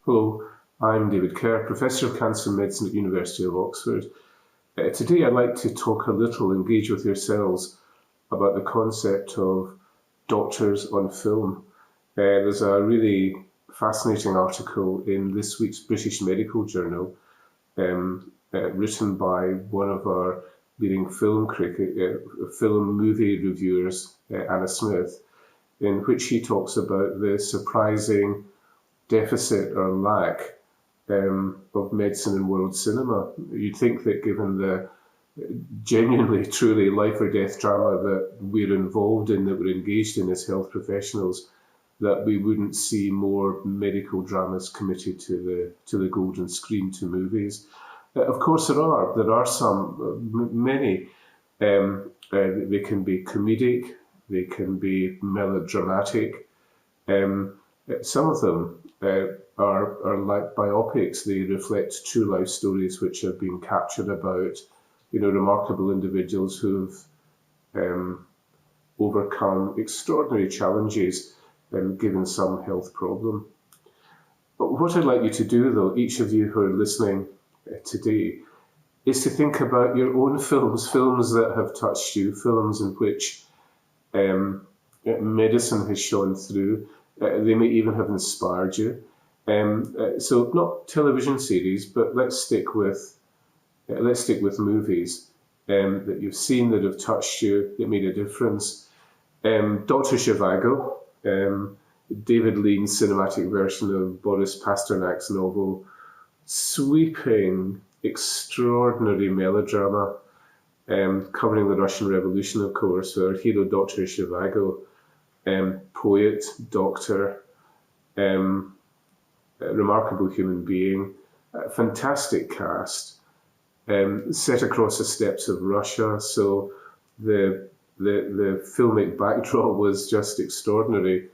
Hello, I'm David Kerr, Professor of Cancer Medicine at the University of Oxford. Today I'd like to talk a little, engage with yourselves about the concept of doctors on film. There's a really fascinating article in this week's British Medical Journal written by one of our leading film movie reviewers, Anna Smith, in which he talks about the surprising deficit or lack of medicine in world cinema. You'd think that given the genuinely, truly life or death drama that we're involved in, that we're engaged in as health professionals, that we wouldn't see more medical dramas committed to the golden screen, to movies. Of course there are some, many. They can be comedic, they can be melodramatic. Some of them are like biopics. They reflect true life stories which have been captured about, remarkable individuals who've overcome extraordinary challenges given some health problem. But what I'd like you to do, though, each of you who are listening today, is to think about your own films that have touched you, films in which medicine has shone through. They may even have inspired you. So not television series, but let's stick with movies that you've seen, that have touched you, that made a difference. Dr. Zhivago, David Lean's cinematic version of Boris Pasternak's novel, sweeping, extraordinary melodrama, covering the Russian Revolution, of course, where our hero, Dr. Zhivago, poet, doctor, remarkable human being, fantastic cast, set across the steppes of Russia. So the filmic backdrop was just extraordinary,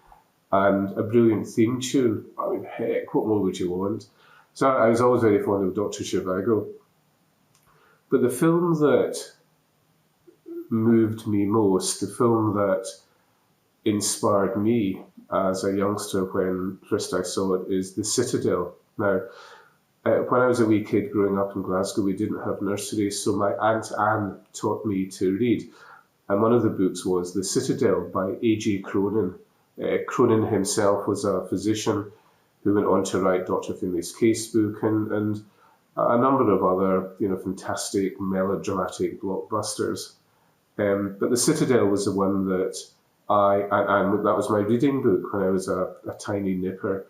and a brilliant theme tune. I mean, heck, what more would you want? So I was always very fond of Dr. Zhivago. But the film that moved me most, the film that inspired me as a youngster when first I saw it, is The Citadel. Now, when I was a wee kid growing up in Glasgow, we didn't have nurseries, so my Aunt Anne taught me to read. And one of the books was The Citadel by A.J. Cronin. Cronin himself was a physician who went on to write Dr. Finlay's Casebook and a number of other, fantastic melodramatic blockbusters. But The Citadel was the one that and that was my reading book when I was a tiny nipper,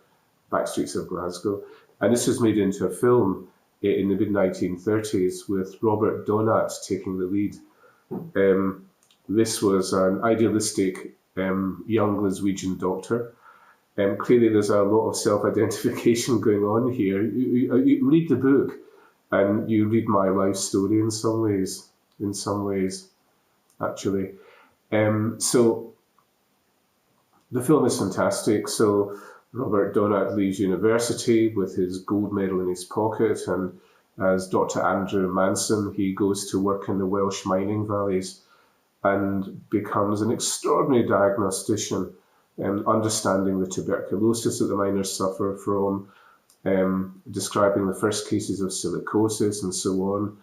back streets of Glasgow. And this was made into a film in the mid-1930s with Robert Donat taking the lead. This was an idealistic young Glaswegian doctor. Clearly there's a lot of self-identification going on here. You read the book and you read my life story in some ways, actually. So the film is fantastic. So Robert Donat leaves university with his gold medal in his pocket, and as Dr. Andrew Manson, he goes to work in the Welsh mining valleys and becomes an extraordinary diagnostician, understanding the tuberculosis that the miners suffer from, describing the first cases of silicosis and so on.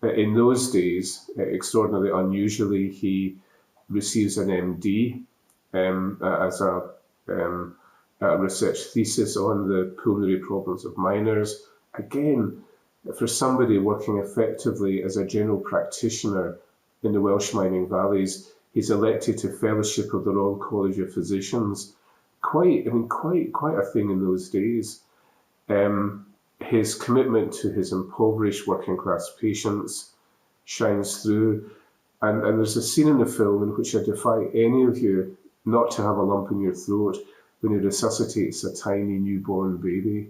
In those days, extraordinarily unusually, he receives an MD as a research thesis on the pulmonary problems of miners. Again, for somebody working effectively as a general practitioner in the Welsh mining valleys, he's elected to Fellowship of the Royal College of Physicians. Quite a thing in those days. His commitment to his impoverished working class patients shines through. And there's a scene in the film in which I defy any of you not to have a lump in your throat when he resuscitates a tiny newborn baby.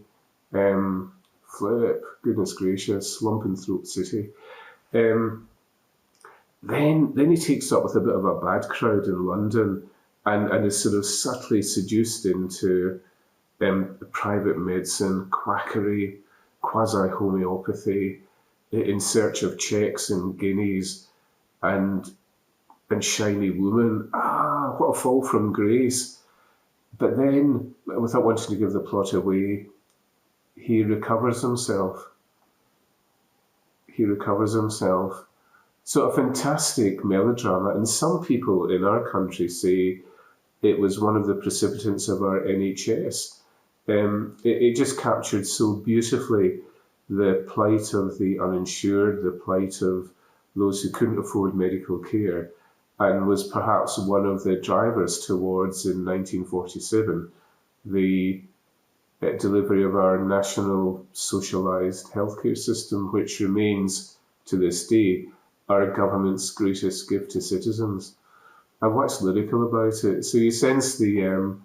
Flip, goodness gracious, lump in throat city. Then he takes up with a bit of a bad crowd in London and is sort of subtly seduced into private medicine, quackery, quasi-homeopathy, in search of checks and guineas and shiny woman. What a fall from grace. But then, without wanting to give the plot away, he recovers himself. He recovers himself. So a fantastic melodrama, and some people in our country say it was one of the precipitants of our NHS. It just captured so beautifully the plight of the uninsured, the plight of those who couldn't afford medical care, and was perhaps one of the drivers towards, in 1947, the delivery of our national socialised healthcare system, which remains to this day our government's greatest gift to citizens. I'm wax lyrical about it. So you sense you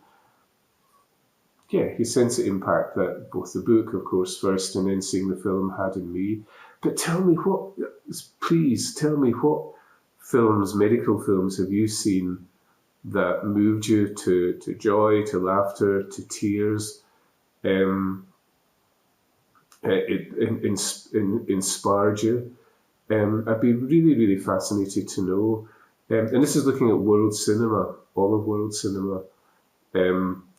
sense the impact that both the book, of course, first, and then seeing the film had in me. But please tell me what medical films, have you seen that moved you to joy, to laughter, to tears? It inspired you. I'd be really, really fascinated to know. And this is looking at world cinema, all of world cinema.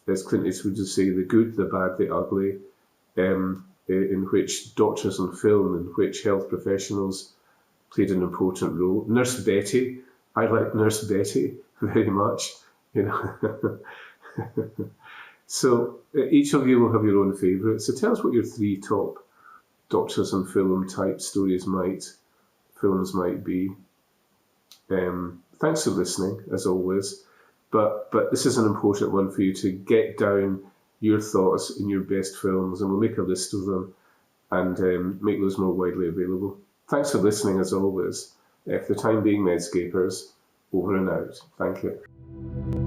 As Clint Eastwood would say, the good, the bad, the ugly, in which doctors on film, in which health professionals played an important role. Nurse Betty, I like Nurse Betty very much. You know. So each of you will have your own favourite. So tell us what your 3 top doctors on film type films might be. Thanks for listening, as always. But this is an important one for you to get down your thoughts in your best films, and we'll make a list of them and make those more widely available. Thanks for listening, as always. For the time being, Medscapers, over and out. Thank you.